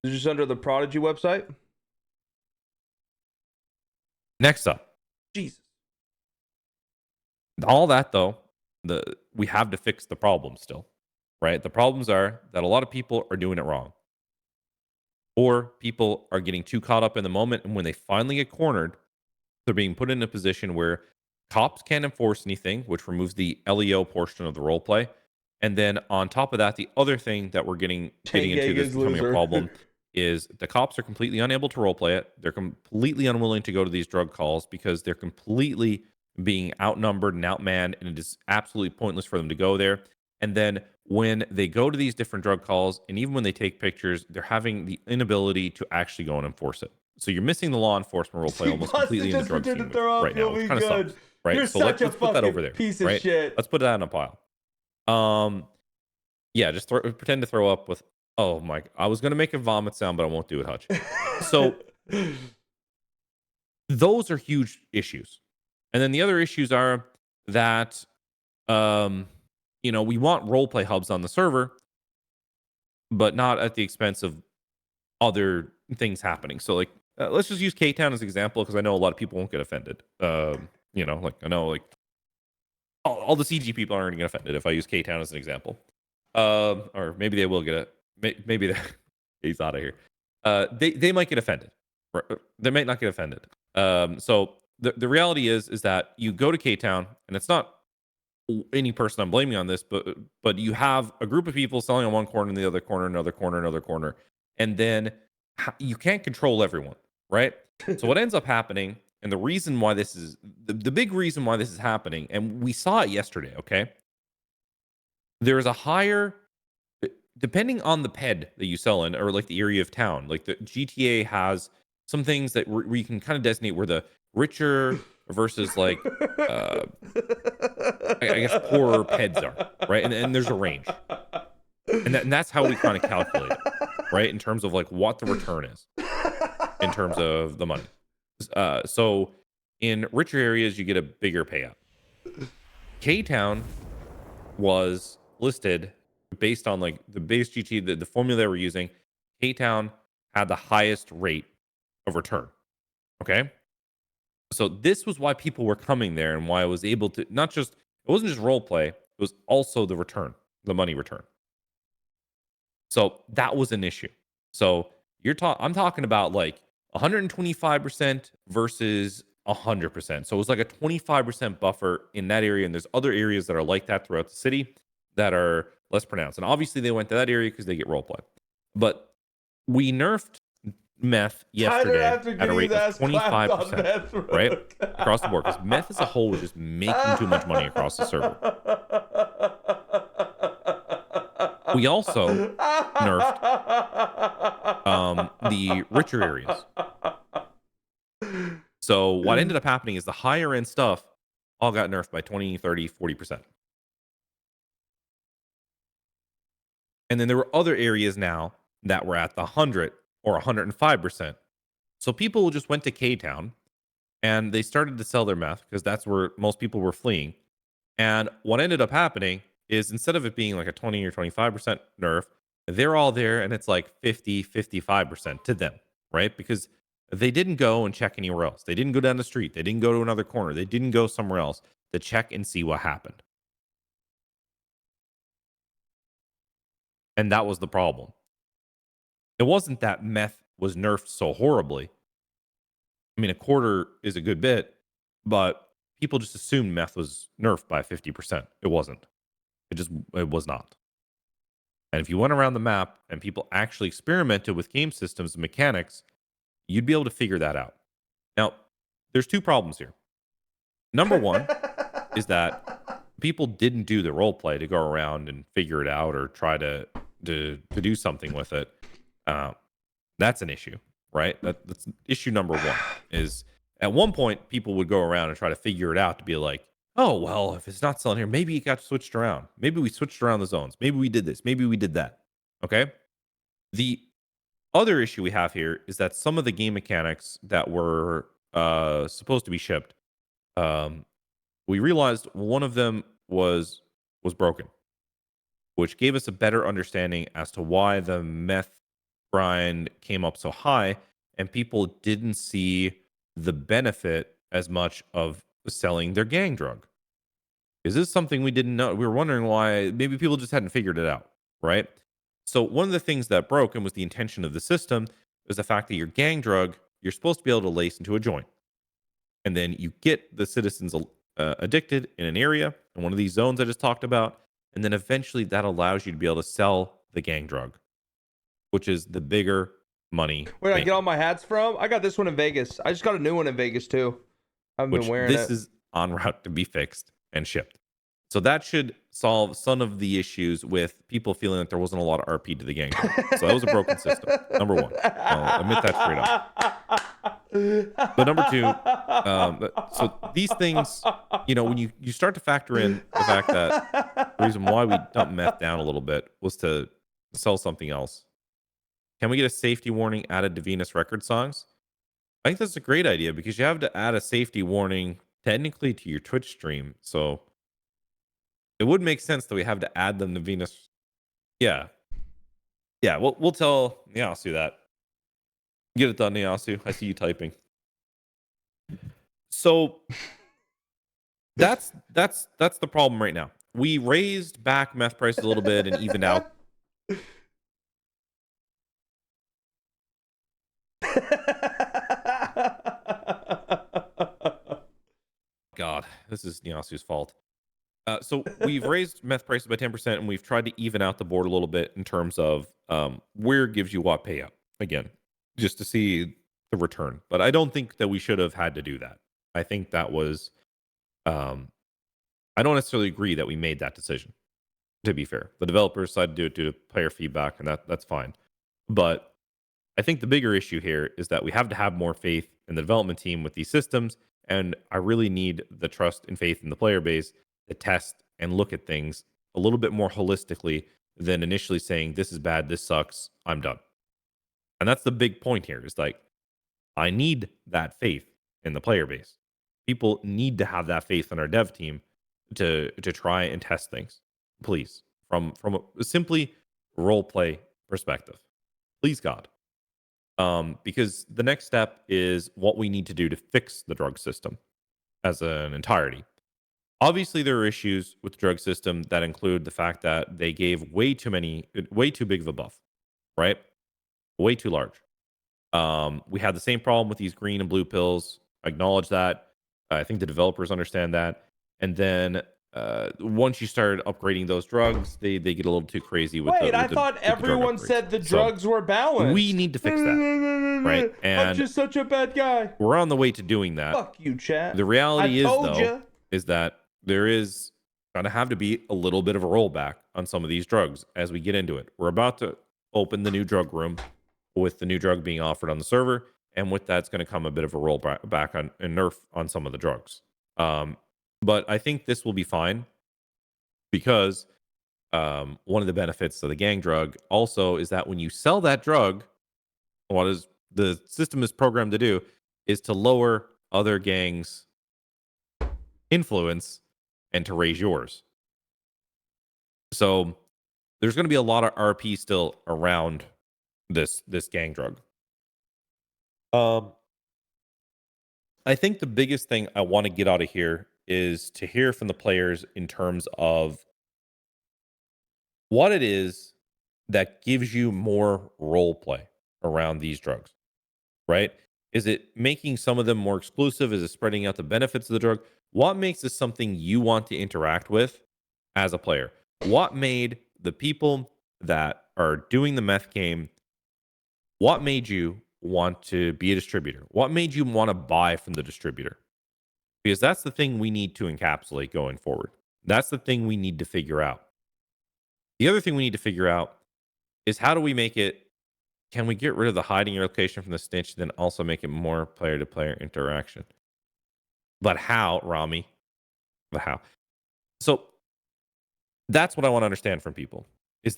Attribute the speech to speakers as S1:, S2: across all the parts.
S1: Is it just under the Prodigy website?
S2: Next up,
S1: Jesus.
S2: all that though, we have to fix the problem still, right? The problems are that a lot of people are doing it wrong, or people are getting too caught up in the moment, and when they finally get cornered, they're being put in a position where cops can't enforce anything, which removes the LEO portion of the role play. And then on top of that, the other thing that we're getting into that's
S1: Tangagan's
S2: becoming a
S1: loser.
S2: problem is the cops are completely unable to role play it. They're completely unwilling to go to these drug calls because they're completely being outnumbered and outmanned, and it is absolutely pointless for them to go there. And then when they go to these different drug calls, and even when they take pictures, they're having the inability to actually go and enforce it. So you're missing the law enforcement role play
S1: See,
S2: almost
S1: Busted
S2: completely in the
S1: just
S2: drug
S1: pretend to
S2: scene
S1: throw up.
S2: right now,
S1: You'll
S2: which
S1: be
S2: kind of
S1: good.
S2: sucks, right?
S1: You're
S2: So
S1: such a
S2: let's put that
S1: fucking
S2: over there,
S1: piece of
S2: right?
S1: shit.
S2: Let's put that in a pile. Yeah, just pretend to throw up with. Oh my! I was gonna make a vomit sound, but I won't do it, Hutch. So those are huge issues, and then the other issues are that, um, we want role play hubs on the server, but not at the expense of other things happening. So like, let's just use K Town as an example because I know a lot of people won't get offended. Like I know like all the CG people aren't going to get offended if I use K Town as an example. Or maybe they will get it. Maybe he's out of here. They might get offended. They might not get offended. So the reality is that you go to K Town, and it's not any person I'm blaming on this, but you have a group of people selling on one corner and the other corner, another corner, another corner, and then you can't control everyone, right? So what ends up happening, and the reason why this is the big reason why this is happening, and we saw it yesterday, okay? There's a higher, depending on the ped that you sell in, or like the area of town. Like the GTA has some things that where you can kind of designate where the richer versus like uh I guess poorer peds are, right? And there's a range. And that's how we kind of calculate it, right? In terms of like what the return is in terms of the money. So in richer areas, you get a bigger payout. K Town was listed based on like the base GT, the formula they were using. K Town had the highest rate of return. Okay. So this was why people were coming there and why I was able to not just, it wasn't just role play, it was also the return, the money return. So that was an issue. So I'm talking about like 125% versus 100%. So it was like a 25% buffer in that area. And there's other areas that are like that throughout the city that are less pronounced. And obviously they went to that area because they get role play. But we nerfed meth
S1: Tyler,
S2: yesterday
S1: after
S2: at a
S1: getting his
S2: rate of
S1: ass clapped on
S2: 25%,
S1: meth,
S2: right? Across the board. Because meth as a whole was just making too much money across the server. We also nerfed the richer areas. So what ended up happening is the higher end stuff all got nerfed by 20, 30, 40%. And then there were other areas now that were at the 100 or 105%. So people just went to K Town and they started to sell their meth because that's where most people were fleeing. And what ended up happening is instead of it being like a 20 or 25% nerf, they're all there and it's like 50, 55% to them, right? Because they didn't go and check anywhere else. They didn't go down the street. They didn't go to another corner. They didn't go somewhere else to check and see what happened. And that was the problem. It wasn't that meth was nerfed so horribly. I mean, a quarter is a good bit, but people just assumed meth was nerfed by 50%. It wasn't. It was not. And if you went around the map and people actually experimented with game systems and mechanics, you'd be able to figure that out. Now, there's two problems here. Number one is that people didn't do the role play to go around and figure it out or try to do something with it. That's an issue, right? That's issue number one. Is at one point people would go around and try to figure it out to be like, oh well, if it's not selling here, maybe it got switched around. Maybe we switched around the zones. Maybe we did this. Maybe we did that. Okay. The other issue we have here is that some of the game mechanics that were supposed to be shipped, um, we realized one of them was broken, which gave us a better understanding as to why the meth grind came up so high, and people didn't see the benefit as much of selling their gang drug. Is this something we didn't know? We were wondering why maybe people just hadn't figured it out, right? So one of the things that broke and was the intention of the system was the fact that your gang drug, you're supposed to be able to lace into a joint. And then you get the citizens addicted in an area in one of these zones I just talked about. And then eventually that allows you to be able to sell the gang drug, which is the bigger money.
S1: Where did I get all my hats from? I got this one in Vegas. I just got a new one in Vegas too. I haven't been wearing
S2: this
S1: it.
S2: is en route to be fixed and shipped. So that should solve some of the issues with people feeling like there wasn't a lot of RP to the gang. So that was a broken system. Number one. I'll admit that straight up. But number two, so these things, when you start to factor in the fact that the reason why we dumped meth down a little bit was to sell something else. Can we get a safety warning added to Venus record songs? I think that's a great idea because you have to add a safety warning technically to your Twitch stream. So it would make sense that we have to add them to Venus. Yeah. Yeah, we'll tell Niasu that. Get it done, Niasu. I see you typing. So that's the problem right now. We raised back meth prices a little bit and evened out. God, this is Niasu's fault. So we've raised meth prices by 10%, and we've tried to even out the board a little bit in terms of where gives you what payout. Again, just to see the return. But I don't think that we should have had to do that. I think that was, I don't necessarily agree that we made that decision, to be fair. The developers decided to do it due to player feedback, and that's fine. But I think the bigger issue here is that we have to have more faith in the development team with these systems, and I really need the trust and faith in the player base to test and look at things a little bit more holistically than initially saying, this is bad, this sucks, I'm done. And that's the big point here is like, I need that faith in the player base. People need to have that faith in our dev team to try and test things, please, from a simply role play perspective. Please, God. Because the next step is what we need to do to fix the drug system as an entirety. Obviously, there are issues with the drug system that include the fact that they gave way too big of a buff, right? Way too large. We had the same problem with these green and blue pills. I acknowledge that. I think the developers understand that. And then once you started upgrading those drugs, they get a little too crazy with
S1: I thought everyone said the drugs were balanced.
S2: We need to fix that, right? And
S1: I'm just such a bad guy.
S2: We're on the way to doing that.
S1: Fuck you, chat.
S2: The reality is that there is going to have to be a little bit of a rollback on some of these drugs as we get into it. We're about to open the new drug room with the new drug being offered on the server, and with that's going to come a bit of a rollback on and nerf on some of the drugs. But I think this will be fine because one of the benefits of the gang drug also is that when you sell that drug, what is the system is programmed to do is to lower other gangs' influence and to raise yours. So there's going to be a lot of RP still around this gang drug. I think the biggest thing I want to get out of here is to hear from the players in terms of what it is that gives you more role play around these drugs, right? Is it making some of them more exclusive? Is it spreading out the benefits of the drug? What makes this something you want to interact with as a player? What made the people that are doing the meth game, what made you want to be a distributor? What made you want to buy from the distributor? Because that's the thing we need to encapsulate going forward. That's the thing we need to figure out. The other thing we need to figure out is how do we make it, can we get rid of the hiding your location from the snitch, then also make it more player-to-player interaction? But how, Rami? But how? So that's what I want to understand from people, is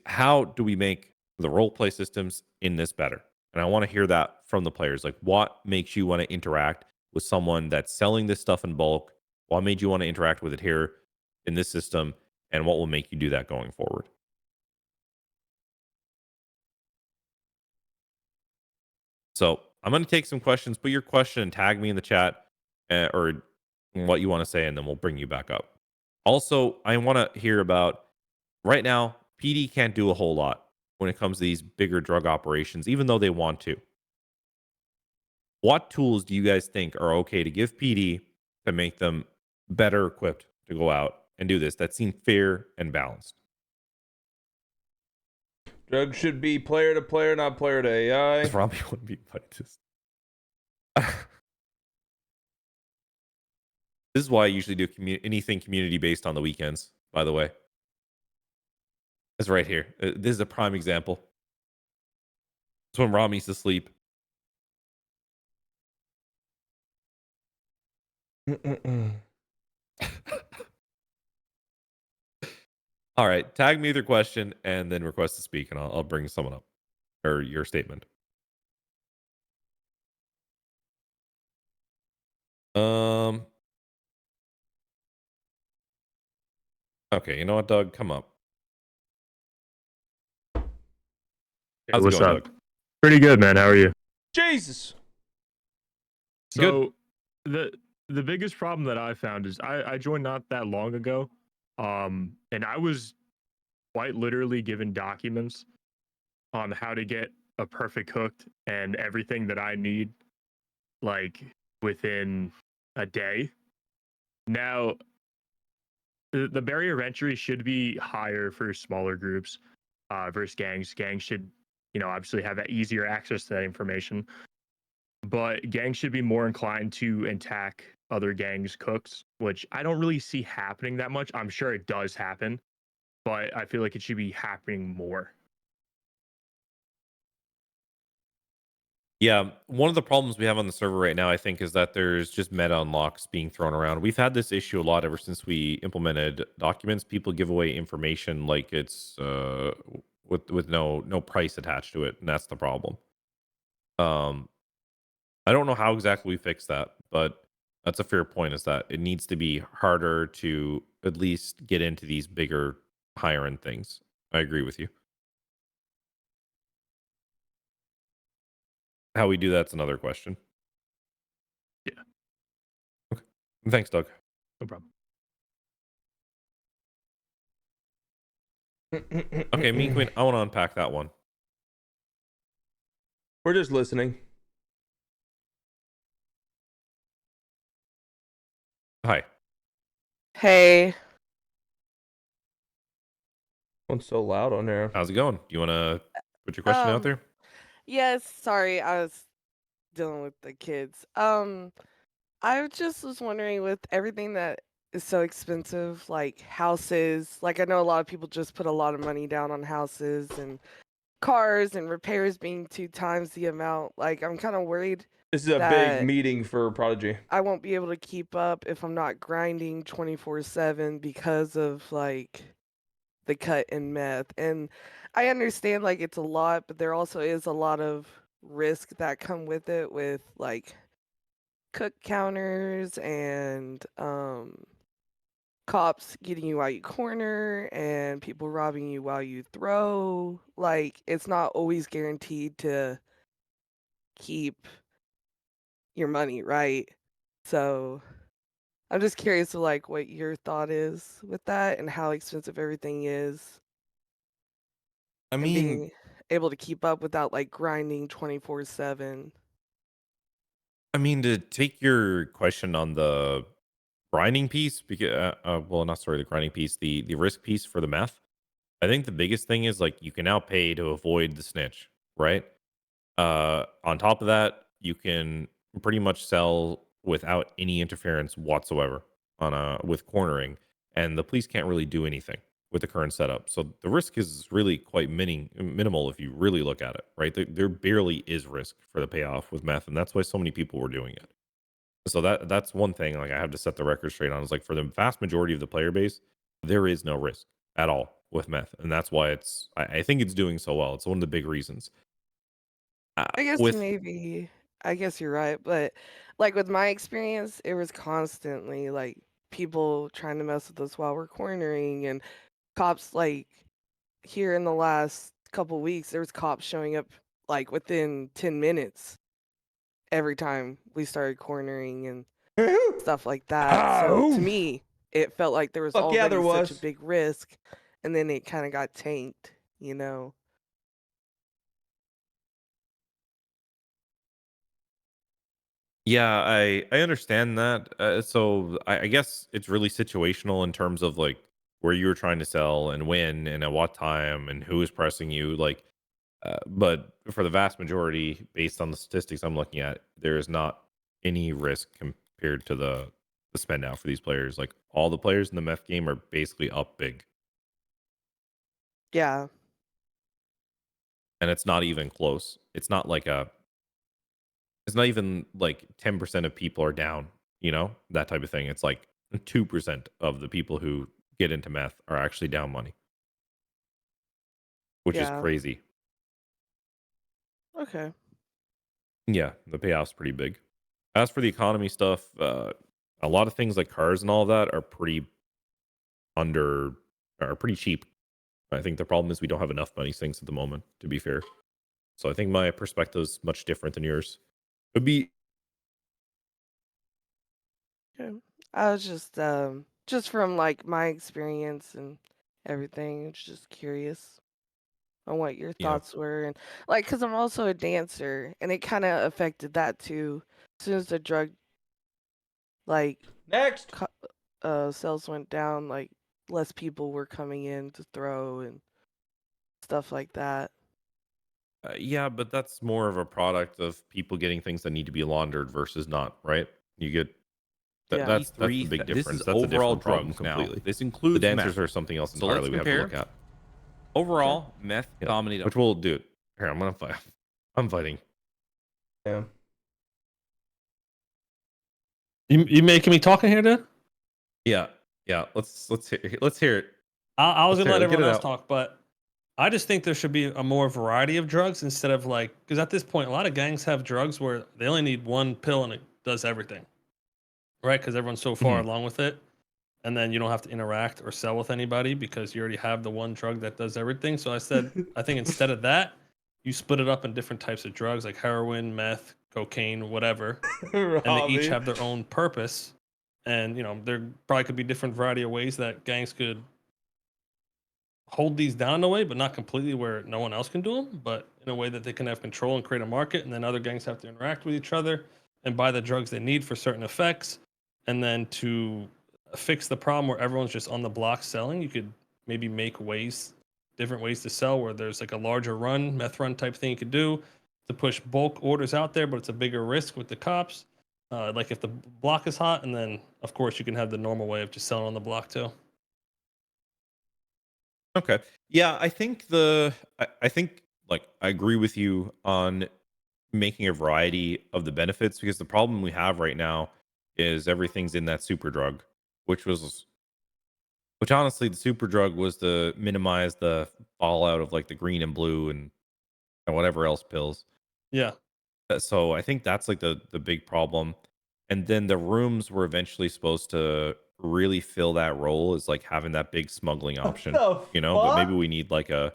S2: how do we make the role play systems in this better? And I want to hear that from the players. Like, what makes you want to interact with someone that's selling this stuff in bulk? What made you want to interact with it here in this system? And what will make you do that going forward? So I'm going to take some questions. Put your question and tag me in the chat or what you want to say, and then we'll bring you back up. Also, I want to hear about right now, PD can't do a whole lot when it comes to these bigger drug operations, even though they want to. What tools do you guys think are okay to give PD to make them better equipped to go out and do this that seem fair and balanced?
S1: Drugs should be player to player, not player to AI.
S2: Because Robbie wouldn't be just. This is why I usually do anything community based on the weekends, by the way. It's right here. This is a prime example. It's when Rami's asleep. All right. Tag me with your question and then request to speak, and I'll bring someone up or your statement. Okay, you know what, Doug? Come up. How's
S3: What's
S2: it going,
S3: up?
S2: Doug?
S3: Pretty good, man. How are you?
S1: Jesus.
S3: So the biggest problem that I found is I joined not that long ago, and I was quite literally given documents on how to get a perfect hooked and everything that I need, like within a day. Now, the barrier of entry should be higher for smaller groups versus gangs. Gangs should, obviously have easier access to that information. But gangs should be more inclined to attack other gangs' cooks, which I don't really see happening that much. I'm sure it does happen, but I feel like it should be happening more.
S2: Yeah, one of the problems we have on the server right now, I think, is that there's just meta unlocks being thrown around. We've had this issue a lot ever since we implemented documents. People give away information like it's with no price attached to it, and that's the problem. I don't know how exactly we fix that, but that's a fair point. Is that it needs to be harder to at least get into these bigger, higher end things. I agree with you. How we do that's another question.
S3: Yeah.
S2: Okay. Thanks, Doug.
S3: No problem.
S2: Okay, Mean Queen, I want to unpack that one.
S1: We're just listening.
S2: Hi.
S4: Hey,
S1: One's so loud on there.
S2: How's it going? Do you want to put your question out there?
S4: yes, sorry, I was dealing with the kids. I just was wondering with everything that is so expensive, like houses, like I know a lot of people just put a lot of money down on houses and cars and repairs being 2 times the amount. Like I'm kind of worried
S1: This is a big
S4: that
S1: meeting for Prodigy.
S4: I won't be able to keep up if I'm not grinding 24/7 because of like the cut in meth. And I understand like it's a lot, but there also is a lot of risk that come with it with like cook counters and cops getting you while you corner and people robbing you while you throw. Like it's not always guaranteed to keep your money, right? So I'm just curious of like what your thought is with that and how expensive everything is
S2: I
S4: and
S2: mean,
S4: being able to keep up without like grinding 24/7.
S2: to take your question on the grinding piece, because well, not sorry, the grinding piece, the risk piece for the meth. I think the biggest thing is like you can now pay to avoid the snitch, right? On top of that, you can pretty much sell without any interference whatsoever on with cornering, and the police can't really do anything with the current setup. So the risk is really quite minimal if you really look at it, right? There barely is risk for the payoff with meth, and that's why so many people were doing it. So that's one thing like I have to set the record straight on is like for the vast majority of the player base, there is no risk at all with meth, and that's why I think it's doing so well. It's one of the big reasons.
S4: I guess
S2: With
S4: maybe I guess you're right, but like with my experience, it was constantly like people trying to mess with us while we're cornering and cops like here in the last couple weeks, there was cops showing up like within 10 minutes every time we started cornering and stuff like that. So to me, it felt like there was
S1: Fuck yeah,
S4: already
S1: there
S4: such a
S1: was.
S4: big risk, and then it kind of got tanked, you know.
S2: Yeah, I understand that. So I guess it's really situational in terms of like where you were trying to sell and when and at what time and who is pressing you. Like, but for the vast majority, based on the statistics I'm looking at, there is not any risk compared to the spend out for these players. Like all the players in the meth game are basically up big,
S4: Yeah,
S2: and it's not even close. It's not like a. It's not even like 10% of people are down. You know that type of thing. It's like 2% of the people who get into meth are actually down money, which is
S4: yeah.
S2: crazy.
S4: Okay.
S2: Yeah, the payoff's pretty big. As for the economy stuff, a lot of things like cars and all that are under are pretty cheap. I think the problem is we don't have enough money things at the moment, to be fair. So I think my perspective is much different than yours. It'd be
S4: Okay. I was just from like my experience and everything, I was just curious on what your
S2: yeah.
S4: thoughts were, and like, cause I'm also a dancer, and it kind of affected that too. As soon as the drug like
S1: Next.
S4: sales went down, like less people were coming in to throw and stuff like that.
S2: Yeah, but that's more of a product of people getting things that need to be laundered versus not, right? You get
S4: Yeah.
S2: that's the big
S5: This
S2: difference.
S5: is
S2: That's a
S5: overall
S2: different problem
S5: drugs now.
S2: completely.
S5: This
S2: The
S5: includes
S2: dancers
S5: meth.
S2: are something else
S5: So let's
S2: entirely we have to look
S5: compare
S2: at.
S5: overall meth
S2: Yeah.
S5: dominated.
S2: Which we'll do. Here, I'm gonna fight. I'm fighting.
S1: Yeah.
S6: You making me talking here, dude?
S2: Yeah, yeah. Let's hear it.
S6: I was
S2: Let's
S6: gonna
S2: hear
S6: let
S2: it. Get
S6: everyone
S2: it
S6: else
S2: out.
S6: talk, but I just think there should be a more variety of drugs instead of like, because at this point, a lot of gangs have drugs where they only need one pill and it does everything, right? Because everyone's so far
S2: Mhm.
S6: along with it, and then you don't have to interact or sell with anybody because you already have the one drug that does everything. So I think instead of that, you split it up in different types of drugs like heroin, meth, cocaine, whatever, and they each have their own purpose. And there probably could be different variety of ways that gangs could hold these down in a way, but not completely where no one else can do them, but in a way that they can have control and create a market. And then other gangs have to interact with each other and buy the drugs they need for certain effects. And then to fix the problem where everyone's just on the block selling, you could maybe make different ways to sell where there's like a larger run, meth run type thing you could do to push bulk orders out there, but it's a bigger risk with the cops. Like if the block is hot, and then of course you can have the normal way of just selling on the block too.
S2: Okay. Yeah, I think like I agree with you on making a variety of the benefits because the problem we have right now is everything's in that super drug, which honestly the super drug was to minimize the fallout of like the green and blue and whatever else pills.
S6: Yeah.
S2: So I think that's like the big problem. And then the rooms were eventually supposed to really fill that role as like having that big smuggling option,
S1: the
S2: but maybe
S1: fuck?
S2: we need like a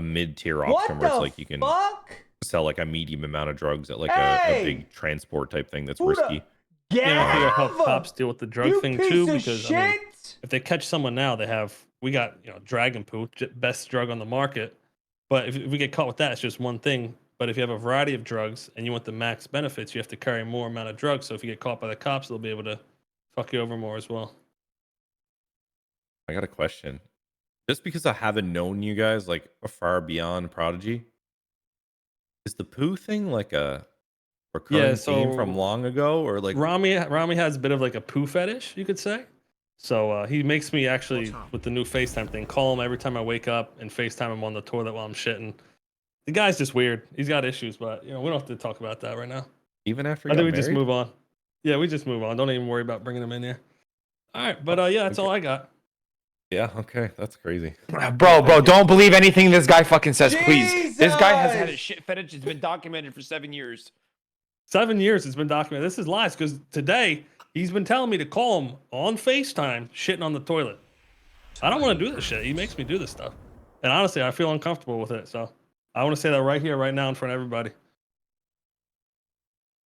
S2: mid-tier
S1: What
S2: option where it's
S1: the
S2: like you can
S1: fuck?
S2: sell like a medium amount of drugs at like a
S1: Hey!
S2: big transport type thing that's
S1: Who the-
S2: risky.
S1: Get
S6: Yeah, I think it'll help
S1: out!
S6: cops deal with the drug
S1: You
S6: thing
S1: piece
S6: too,
S1: of
S6: because
S1: shit!
S6: I mean, if they catch someone now, we got dragon poo, best drug on the market. But if we get caught with that, it's just one thing. But if you have a variety of drugs and you want the max benefits, you have to carry more amount of drugs. So if you get caught by the cops, they'll be able to fuck you over more as well.
S2: I got a question. Just because I haven't known you guys like far beyond Prodigy, is the poo thing like a recurring theme from
S6: so
S2: long ago or like
S6: Rami has a bit of like a poo fetish, you could say. So he makes me actually, with the new FaceTime thing, call him every time I wake up and FaceTime him on the toilet while I'm shitting. The guy's just weird. He's got issues, but we don't have to talk about that right now.
S2: even after
S6: I
S2: you
S6: think
S2: got
S6: we just
S2: married?
S6: move on. Yeah, we just move on. Don't even worry about bringing him in here. All right, but yeah, that's
S2: Okay.
S6: all I got.
S2: Yeah, okay, that's crazy.
S7: Bro, don't believe anything this guy fucking says, please. This guy has had a
S1: Jesus!
S7: shit fetish. It's been documented for 7 years.
S6: 7 years it's been documented. This is lies because today he's been telling me to call him on FaceTime shitting on the toilet. I don't want to do this shit. He makes me do this stuff. And honestly, I feel uncomfortable with it. So I want to say that right here, right now in front of everybody.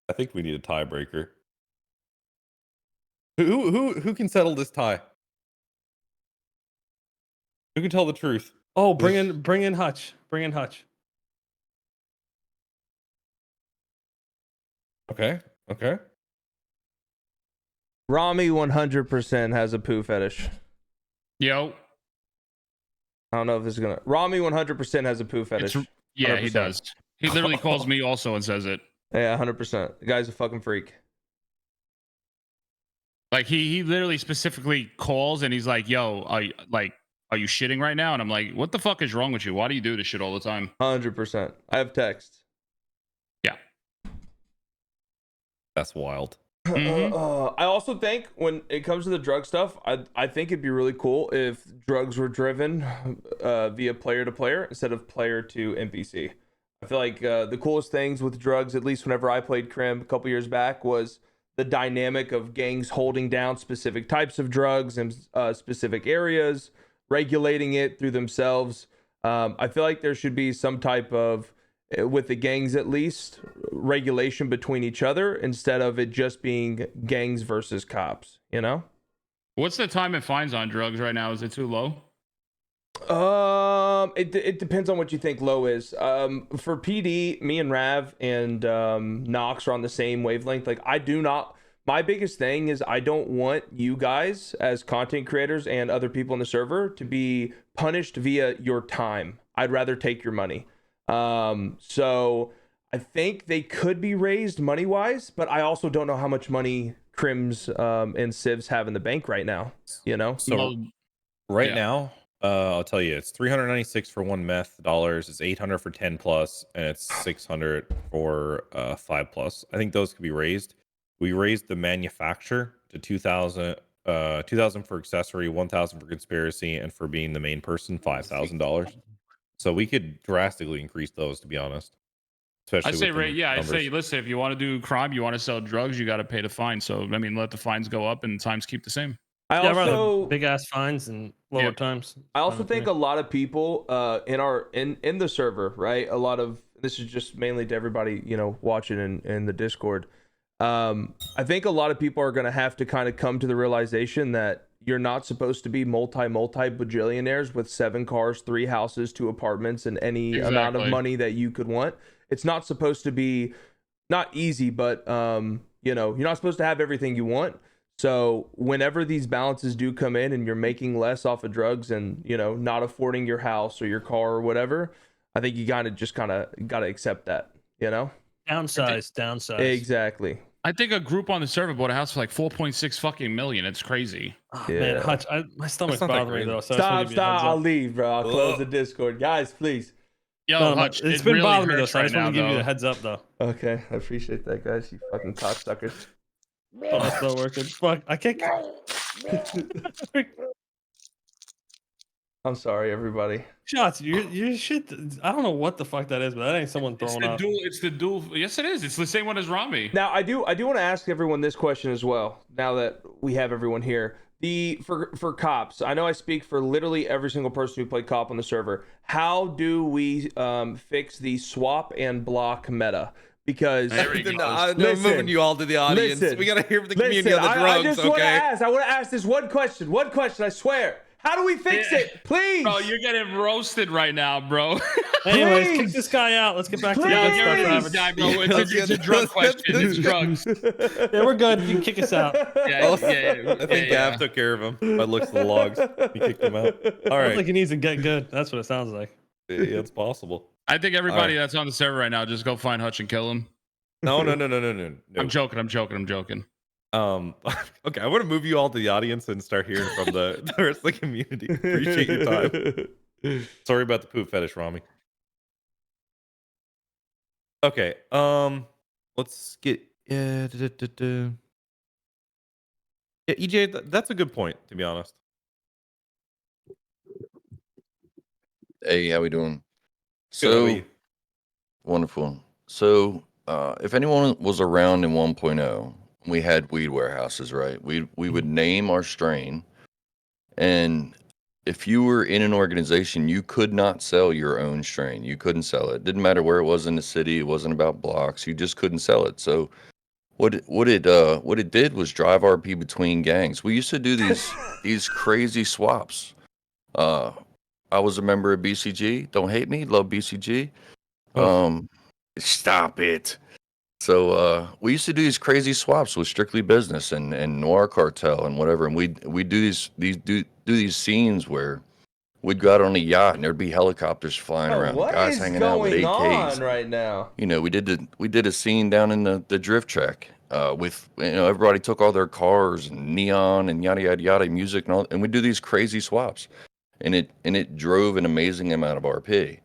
S2: I think we need a tiebreaker. Who can settle this tie? Who can tell the truth?
S6: Oh, bring in Hutch. Bring in Hutch.
S2: Okay.
S1: Rami 100% has a poo fetish.
S5: Yo.
S1: I don't know if this is gonna. Rami 100% has a poo fetish.
S5: Yeah,
S1: 100%.
S5: he does. He literally calls me also and says it.
S1: Yeah, 100%. The guy's a fucking freak.
S5: Like he literally specifically calls and he's like, "Yo, are you shitting right now?" And I'm like, "What the fuck is wrong with you? Why do you do this shit all the time?"
S1: 100%. I have texts.
S5: Yeah.
S2: That's wild.
S1: I also think when it comes to the drug stuff, I think it'd be really cool if drugs were driven via player to player instead of player to NPC. I feel like the coolest things with drugs, at least whenever I played Crim a couple years back, was the dynamic of gangs holding down specific types of drugs in specific areas, regulating it through themselves. I feel like there should be some type of, with the gangs at least, regulation between each other instead of it just being gangs versus cops, you know?
S5: What's the time it fines on drugs right now? Is it too low?
S1: It depends on what you think low is. For PD, me and Rav and Nox are on the same wavelength. Like, my biggest thing is I don't want you guys as content creators and other people in the server to be punished via your time. I'd rather take your money. So I think they could be raised money wise, but I also don't know how much money Crims and Civs have in the bank right now, you know?
S2: So right now, I'll tell you, it's 396 for one meth dollars, it's 800 for 10 plus, and it's 600 for 5 plus. I think those could be raised. We raised the manufacturer to 2,000 for accessory, 1,000 for conspiracy, and for being the main person, $5,000. So we could drastically increase those, to be honest. Especially
S5: I say,
S2: with the
S5: I say,
S2: numbers.
S5: listen, if you want to do crime, you want to sell drugs, you got to pay the fine. So, I mean, let the fines go up and times keep the same.
S1: I
S6: Yeah, rather
S1: also
S6: big ass fines and lower times.
S1: I also think a lot of people in the server, right? A lot of, this is just mainly to everybody, you know, watching in the Discord. I think a lot of people are going to have to kind of come to the realization that you're not supposed to be multi bajillionaires with 7 cars, 3 houses, 2 apartments, and any amount of money that you could want. It's not supposed to be, not easy, but you know, you're not supposed to have everything you want. So whenever these balances do come in and you're making less off of drugs and, you know, not affording your house or your car or whatever, I think you gotta accept that, you know?
S6: Downsize.
S1: Exactly.
S5: I think a group on the server bought a house for like 4.6 fucking million. It's crazy.
S6: Oh,
S1: Yeah.
S6: man, Hutch, my stomach's
S2: That's not that
S6: bothering me
S2: crazy.
S6: though. So I just wanna give you a heads
S1: I'll
S6: up.
S1: leave, bro. I'll close the Discord. Guys, please.
S5: Yo,
S6: No,
S5: Hutch,
S6: it's
S5: it
S6: been
S5: really
S6: bothering me though,
S5: hurts
S6: so I just
S5: right
S6: want to
S5: now,
S6: give you
S5: though.
S6: a heads up though.
S1: Okay, I appreciate that, guys. You fucking cocksuckers.
S6: Oh, that's not working. Fuck, I can't.
S1: I'm sorry, everybody.
S6: Shots, your shit. I don't know what the fuck that is, but that ain't someone throwing up.
S5: It's the dual. Yes, it is. It's the same one as Rami.
S1: Now, I do want to ask everyone this question as well. Now that we have everyone here, for cops, I know I speak for literally every single person who played cop on the server. How do we fix the swap and block meta? Because
S8: I'm moving you all to the audience. We gotta hear from the community on the drugs.
S1: I just want to ask. I want to ask this one question. One question. I swear. How do we fix it? Please.
S5: Bro, you're getting roasted right now, bro.
S6: Anyways,
S1: Please.
S6: kick this guy out. Let's get back to the
S1: Please.
S6: good
S5: You're
S6: stuff.
S5: this
S6: Average.
S5: guy, bro. It's a drug question. It's drugs.
S6: Yeah, we're good. You can kick us out.
S5: Yeah.
S2: I think Gav took care of him by the looks of the logs. He kicked him out. All
S6: Sounds
S2: right.
S6: like he needs to get good. That's what it sounds like.
S2: Yeah, it's possible.
S5: I think everybody
S2: All right.
S5: that's on the server right now, just go find Hutch and kill him.
S2: No.
S5: I'm joking.
S2: Okay, I want to move you all to the audience and start hearing from the rest of the community. Appreciate your time. Sorry about the poop fetish, Rami. Okay, let's get yeah, EJ, that's a good point, to be honest.
S9: Hey, how we doing?
S2: Good, how are
S9: So
S2: you?
S9: wonderful. So, if anyone was around in 1.0, we had weed warehouses, right? We would name our strain, and if you were in an organization, you could not sell your own strain. You couldn't sell it. Didn't matter where it was in the city. It wasn't about blocks. You just couldn't sell it. So what it did was drive RP between gangs. We used to do these crazy swaps. I was a member of BCG. Don't hate me, love BCG. Stop it. So we used to do these crazy swaps with Strictly Business and Noir Cartel and whatever, and we do these scenes where we'd go out on a yacht and there'd be helicopters flying
S1: Oh,
S9: around,
S1: what
S9: guys
S1: is
S9: hanging out with
S1: going
S9: AKs.
S1: on right now?
S9: You know, we did a scene down in the drift track with, you know, everybody took all their cars and neon and yada yada yada music and all, and we do these crazy swaps, and it drove an amazing amount of RP.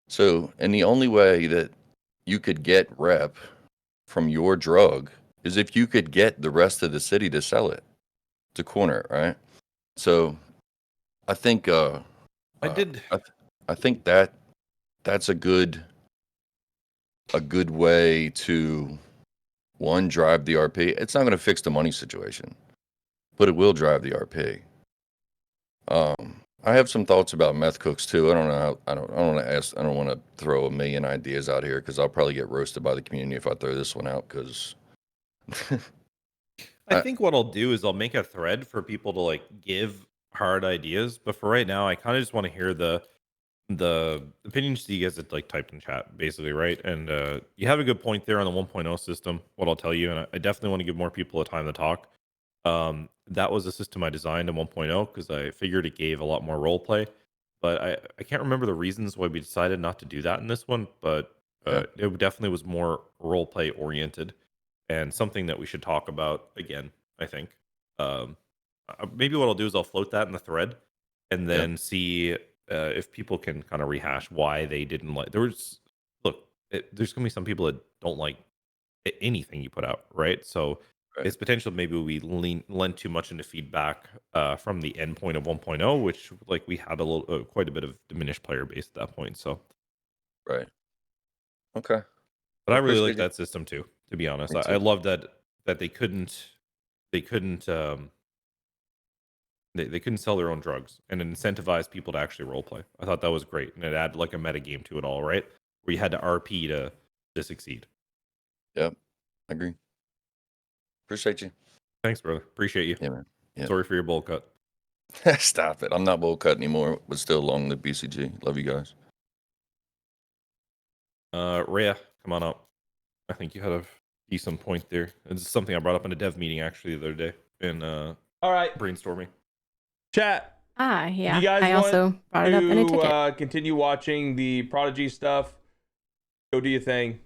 S9: So, and the only way that you could get rep from your drug is if you could get the rest of the city to sell it, to corner it, right? So, I think I think that's a good way to, one, drive the RP. It's not going to fix the money situation, but it will drive the RP. I have some thoughts about meth cooks too. I don't know. I don't want to throw a million ideas out here because I'll probably get roasted by the community if I throw this one out. Because
S2: I think what I'll do is I'll make a thread for people to like give hard ideas. But for right now, I kind of just want to hear the opinions that you guys had like typed in chat, basically, right? And you have a good point there on the 1.0 system. What I'll tell you, and I definitely want to give more people a time to talk. That was a system I designed in 1.0 because I figured it gave a lot more role play. But I can't remember the reasons why we decided not to do that in this one. But it definitely was more role play oriented and something that we should talk about again, I think. Maybe what I'll do is I'll float that in the thread and then see if people can kind of rehash why they didn't like. There's going to be some people that don't like anything you put out, right? So it's potential maybe we lent too much into feedback from the endpoint of 1.0, which like we had quite a bit of diminished player base at that point. So
S9: right, okay.
S2: But I really like that system too, to be honest. I love that they couldn't sell their own drugs and incentivize people to actually role play. I thought that was great, and it added like a meta game to it all, right? Where you had to RP to succeed.
S9: Yep, I agree. Appreciate you.
S2: Thanks, brother. Appreciate you.
S9: Yeah, man. Yeah.
S2: Sorry for your bowl cut.
S9: Stop it. I'm not bowl cut anymore, but still along the BCG. Love you guys.
S2: Rhea, come on up. I think you had a decent point there. This is something I brought up in a dev meeting actually the other day in
S1: all right,
S2: brainstorming.
S1: Chat.
S10: Yeah.
S1: You guys
S10: I also brought it up in a ticket.
S1: Continue watching the Prodigy stuff. Go do your thing.